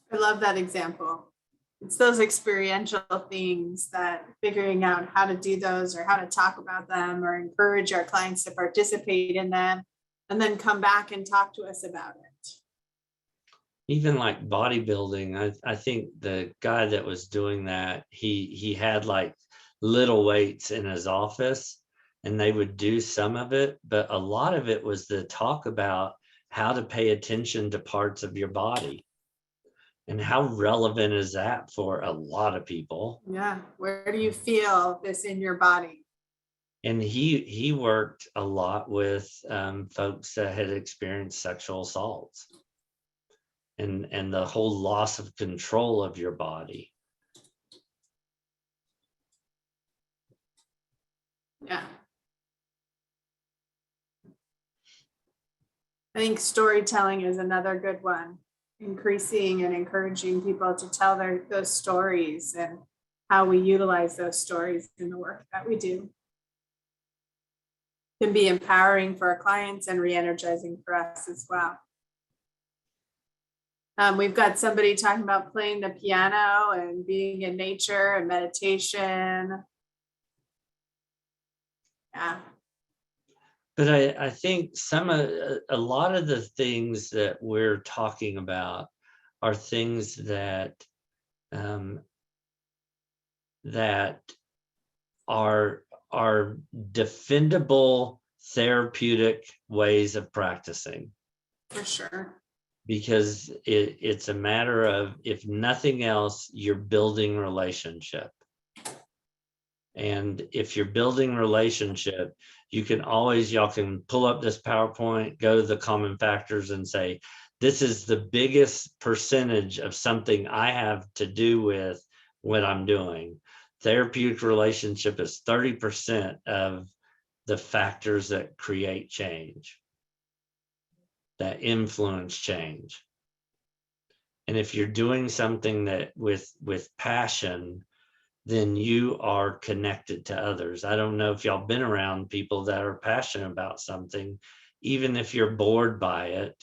I love that example. It's those experiential things that figuring out how to do those or how to talk about them or encourage our clients to participate in them and then come back and talk to us about it. Even like bodybuilding, I think the guy that was doing that, he had like little weights in his office and they would do some of it, but a lot of it was the talk about how to pay attention to parts of your body. And how relevant is that for a lot of people? Yeah. Where do you feel this in your body? And he worked a lot with folks that had experienced sexual assaults and the whole loss of control of your body. Yeah. I think storytelling is another good one, increasing and encouraging people to tell those stories and how we utilize those stories in the work that we do. Can be empowering for our clients and re-energizing for us as well. We've got somebody talking about playing the piano and being in nature and meditation. Yeah. But I think a lot of the things that we're talking about are things that that are defendable therapeutic ways of practicing. For sure. Because it's a matter of, if nothing else, you're building relationship. And if you're building relationship, y'all can pull up this PowerPoint, go to the common factors and say, this is the biggest percentage of something I have to do with what I'm doing. Therapeutic relationship is 30% of the factors that create change, that influence change. And if you're doing something that with passion, then you are connected to others. I don't know if y'all been around people that are passionate about something. Even if you're bored by it,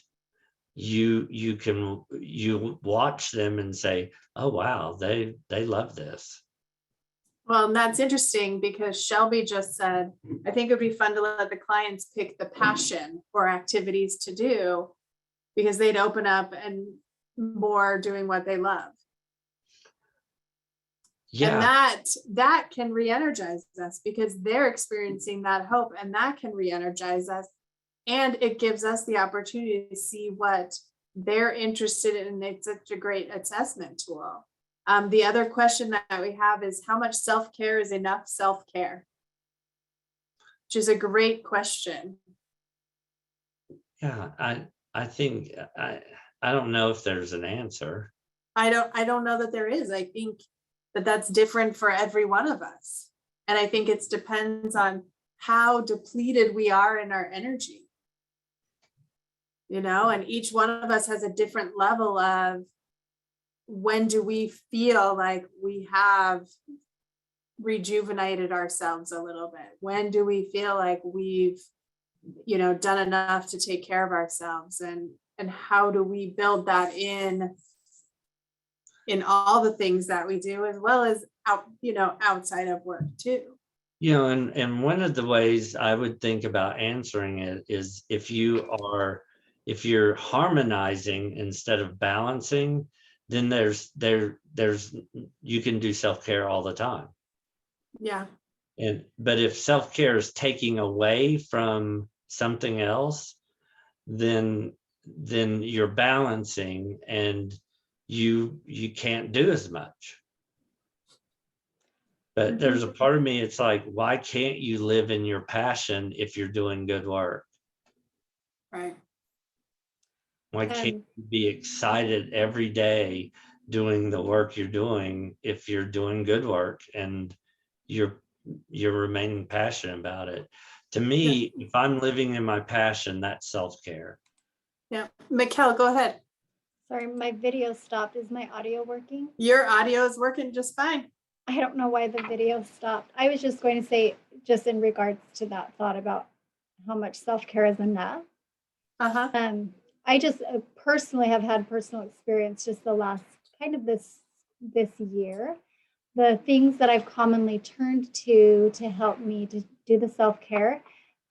you watch them and say, oh wow, they love this. Well, and that's interesting because Shelby just said, I think it would be fun to let the clients pick the passion or activities to do, because they'd open up and more doing what they love. Yeah. And that can re-energize us because they're experiencing that hope, and that can re-energize us. And it gives us the opportunity to see what they're interested in. It's such a great assessment tool. The other question that we have is, how much self-care is enough self-care? Which is a great question. Yeah, I think I don't know if there's an answer. I don't know that there is. I think that that's different for every one of us. And I think it depends on how depleted we are in our energy. And each one of us has a different level of, when do we feel like we have rejuvenated ourselves a little bit? When do we feel like we've, done enough to take care of ourselves? And how do we build that in all the things that we do, as well as outside of work too? And one of the ways I would think about answering it is, if you're harmonizing instead of balancing, then you can do self-care all the time. Yeah. But if self-care is taking away from something else, then you're balancing and you can't do as much. But there's a part of me, it's like, why can't you live in your passion if you're doing good work? Right. Why can't you be excited every day doing the work you're doing if you're doing good work and you're remaining passionate about it? To me, if I'm living in my passion, that's self-care. Yeah. Mikkel, go ahead. Sorry, my video stopped. Is my audio working? Your audio is working just fine. I don't know why the video stopped. I was just going to say, just in regards to that thought about how much self-care is enough. I just personally have had personal experience just the last kind of this year. The things that I've commonly turned to help me to do the self-care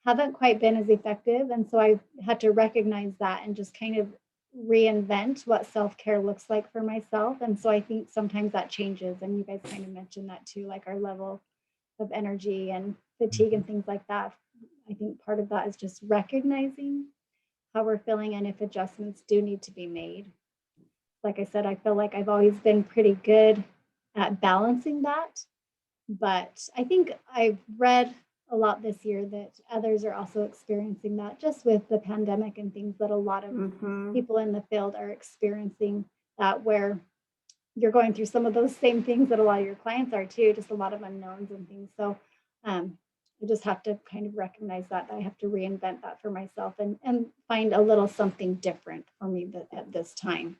haven't quite been as effective. And so I had to recognize that and just kind of reinvent what self-care looks like for myself. And so I think sometimes that changes. And you guys kind of mentioned that too, like our level of energy and fatigue and things like that. I think part of that is just recognizing how we're feeling and if adjustments do need to be made. Like I said, I feel like I've always been pretty good at balancing that. But I think I've read a lot this year that others are also experiencing that, just with the pandemic and things that a lot of Mhm. people in the field are experiencing, that where you're going through some of those same things that a lot of your clients are too, just a lot of unknowns and things. So I just have to kind of recognize that I have to reinvent that for myself and find a little something different for me at this time.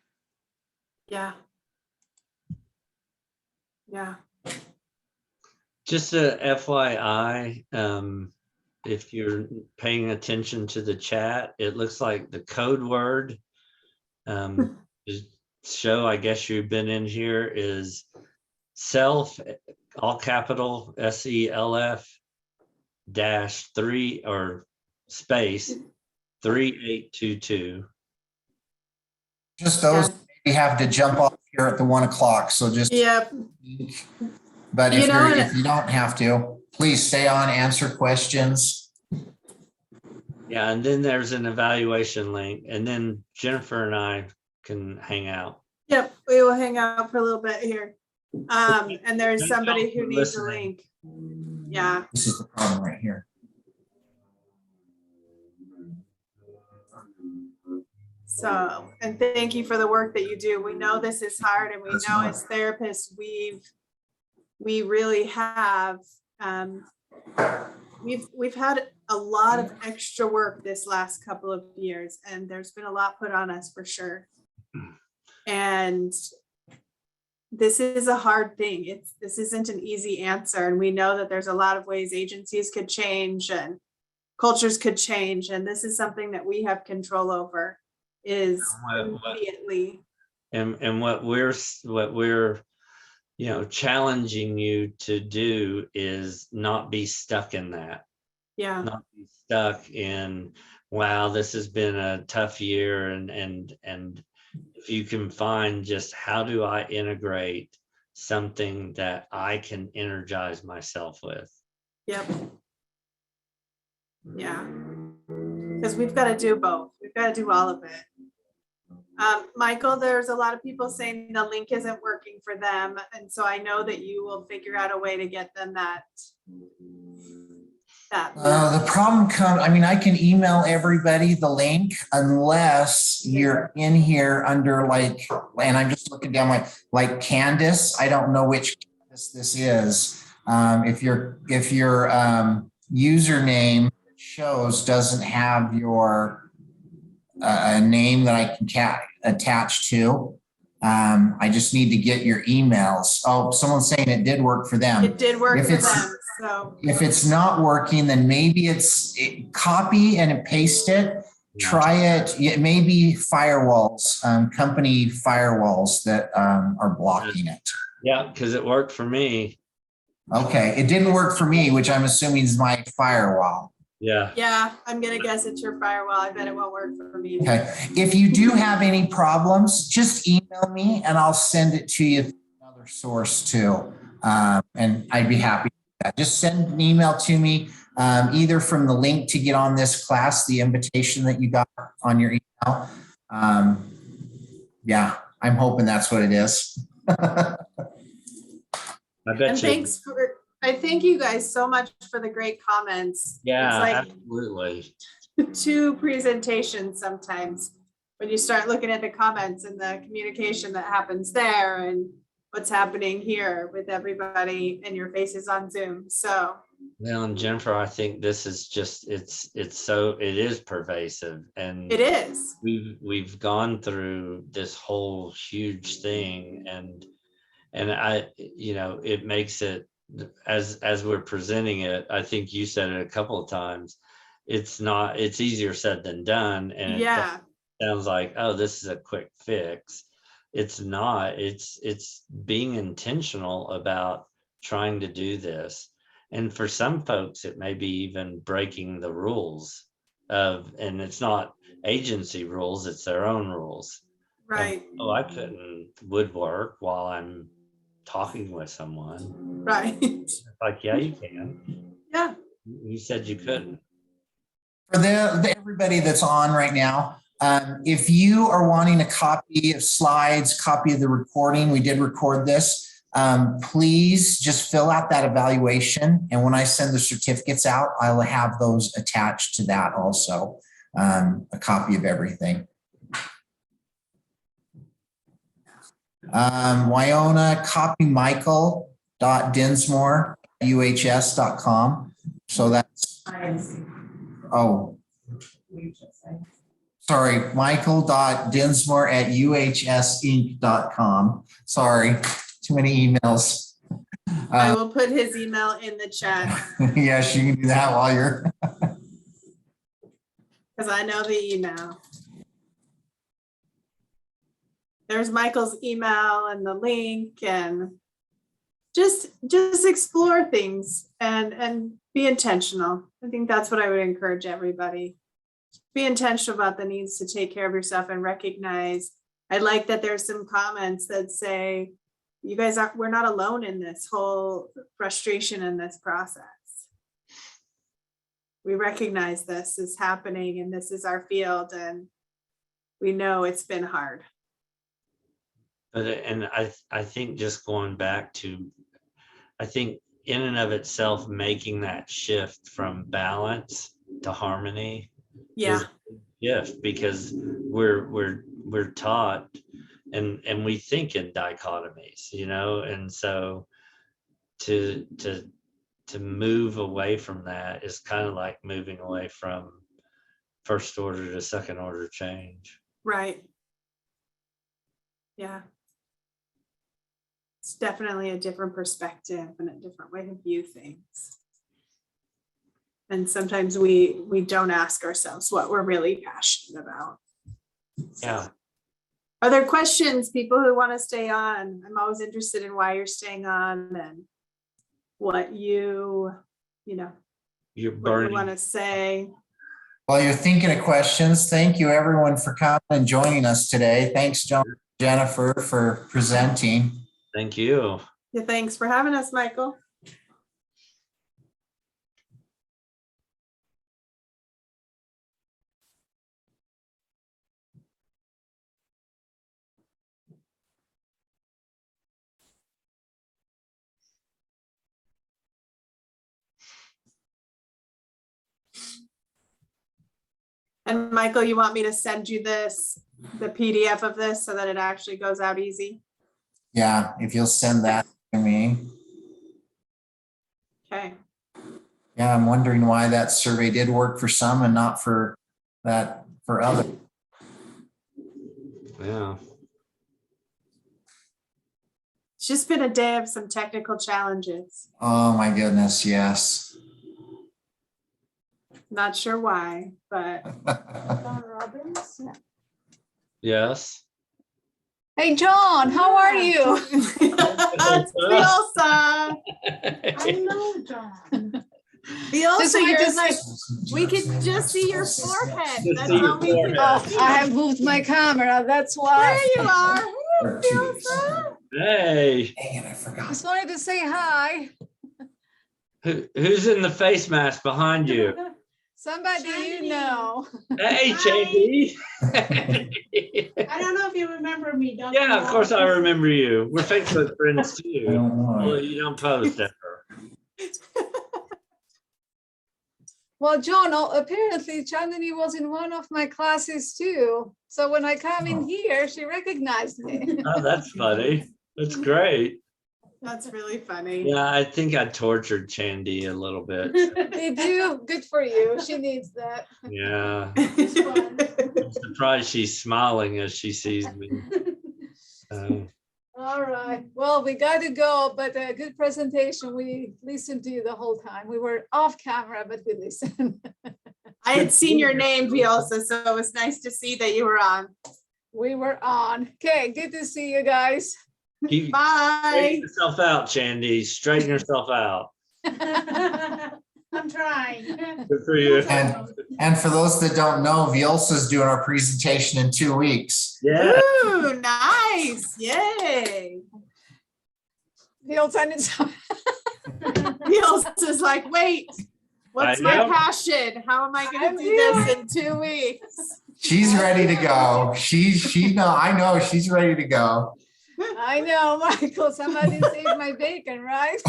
Yeah. Yeah. Just a FYI, if you're paying attention to the chat, it looks like the code word is show, I guess you've been in here, is self, all capital SELF -3 or space 3822. Just those, we have to jump off here at the 1 o'clock. So just, Yep. but You know, if you don't have to, please stay on, answer questions. Yeah, and then there's an evaluation link, and then Jennifer and I can hang out. Yep, we will hang out for a little bit here. And there's Thank somebody y'all who for needs a listening. link. Yeah. This is the problem right here. So, and thank you for the work that you do. We know this is hard, and we That's know fine. as therapists, we really have, we've had a lot of extra work this last couple of years, and there's been a lot put on us for sure. And this is a hard thing. This isn't an easy answer. And we know that there's a lot of ways agencies could change and cultures could change. And this is something that we have control over, is immediately. And what we're challenging you to do is not be stuck in that. Yeah. Not be stuck in, wow, this has been a tough year, and if you can find just how do I integrate something that I can energize myself with. Yep. Yeah. Because we've got to do both. We've got to do all of it. Michael, there's a lot of people saying the link isn't working for them. And so I know that you will figure out a way to get them that. The problem comes, I mean, I can email everybody the link unless you're in here under like, and I'm just looking down like Candace. I don't know which Candace this is. If your username shows doesn't have your a name that I can attach to, I just need to get your emails. Oh, someone's saying it did work for them. It did work If for it's- them. So If it's not working, then maybe copy and paste it. Try it. It may be firewalls, company firewalls that are blocking it. Yeah, because it worked for me. Okay, it didn't work for me, which I'm assuming is my firewall. Yeah. yeah, I'm going to guess it's your firewall. I bet it won't work for me. Okay, if you do have any problems, just email me and I'll send it to you through another source too. And I'd be happy. Just send an email to me, either from the link to get on this class, the invitation that you got on your email. Yeah, I'm hoping that's what it is. I bet And you. I thank you guys so much for the great comments. Yeah, It's like absolutely. 2 presentations sometimes when you start looking at the comments and the communication that happens there and what's happening here with everybody and your faces on Zoom. So Well, and Jennifer, I think this is just, it is pervasive, and it is. we've gone through this whole huge thing, and I, it makes it, as we're presenting it, I think you said it a couple of times, it's easier said than done. And Yeah. it sounds like, oh, this is a quick fix. It's not. It's being intentional about trying to do this. And for some folks, it may be even breaking the rules and it's not agency rules, it's their own rules. Right. Oh, I couldn't woodwork while I'm talking with someone. Right. It's like, yeah, you can. Yeah. You said you couldn't. For everybody that's on right now, if you are wanting a copy of slides, copy of the recording, we did record this. please just fill out that evaluation. And when I send the certificates out, I'll have those attached to that also, a copy of everything. Wyona, copy michael.dinsmore@uhs.com. So that's, oh, sorry, michael.dinsmore@uhsinc.com. Sorry, too many emails. I will put his email in the chat Yes, you can do that while you're. because I know the email. There's Michael's email and the link, and just explore things and be intentional. I think that's what I would encourage everybody. Be intentional about the needs to take care of yourself and recognize. I like that there's some comments that say, you guys we're not alone in this whole frustration in this process. We recognize this is happening and this is our field, and we know it's been hard. And I think just going back to, I think in and of itself, making that shift from balance to harmony Yeah. is a gift, because we're taught and we think in dichotomies, and so to move away from that is kind of like moving away from first order to second order change. Right. Yeah. It's definitely a different perspective and a different way to view things. And sometimes we don't ask ourselves what we're really passionate about. Yeah. Are there questions, people who want to stay on? I'm always interested in why you're staying on and what you You're what you burning. want to say. While you're thinking of questions, thank you everyone for coming and joining us today. Thanks, John, Jennifer, for presenting. Thank you. Yeah, thanks for having us, Michael. And Michael, you want me to send you the PDF of this so that it actually goes out easy? Yeah, if you'll send that to me. Okay. Yeah, I'm wondering why that survey did work for some and not for others. Yeah. It's just been a day of some technical challenges. Oh my goodness, yes. Not sure why, but John Robbins? No. Yes. Hey, John, how are you? That's Bielsa. I know, John. Bielsa, Just wanted you're to like, say- we can just see your forehead. Just That's see your all we can forehead. Oh, see. I have moved my camera, that's why. There you are. Hey, Bielsa. Hey, Dang it, I forgot. Just wanted to say hi. who's in the face mask behind you? Somebody you know. Hey, Chandy. I don't know if you remember me, don't you? Yeah, of course I remember you. We're Facebook friends I too. don't Well, know. you don't post ever. Well, John, apparently Chandani was in one of my classes too. So when I come in here, she recognized me. Oh, that's funny. That's great. That's really funny. Yeah, I think I tortured Chandy a little bit. Did you? Good for you. She needs that. Yeah, I'm surprised she's smiling as she sees me. All right. Well, we got to go, but a good presentation. We listened to you the whole time. We were off camera, but we listened. I had seen your name, Bielsa, so it was nice to see that you were on. We were on. Okay, good to see you guys. Keep Bye. straighten yourself out, Chandy. Straighten yourself out. I'm trying. Good for you. And for those that don't know, Bielsa's doing our presentation in 2 weeks. Yeah. Ooh, nice. Yay. He'll send it. Bielsa's like, wait, what's I my know. passion? How am I I'm going to do this in 2 weeks? She's ready to go. I know she's ready to go. I know, Michael, somebody saved my bacon, right?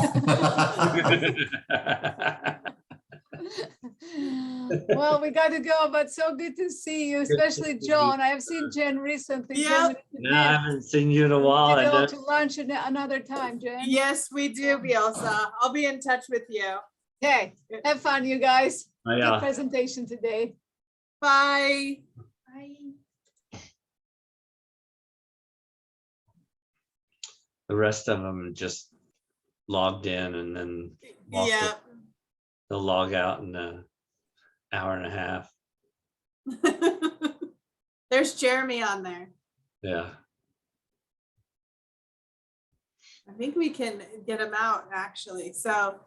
Well, we got to go, but so good to see you, especially John. I have seen Jen recently. Yep. Jen, we No, I haven't seen you in a while. need to I go know. to lunch another time, Jen. Yes, we do, Bielsa. I'll be in touch with you. Okay, have fun, you guys. Oh, Good yeah. presentation today. Bye. The rest of them just logged in and then walked Yeah. they'll log out in an hour and a half. There's Jeremy on there. Yeah. I think we can get him out actually. So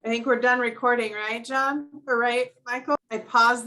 I think we're done recording, right, John? Or right, Michael? I paused the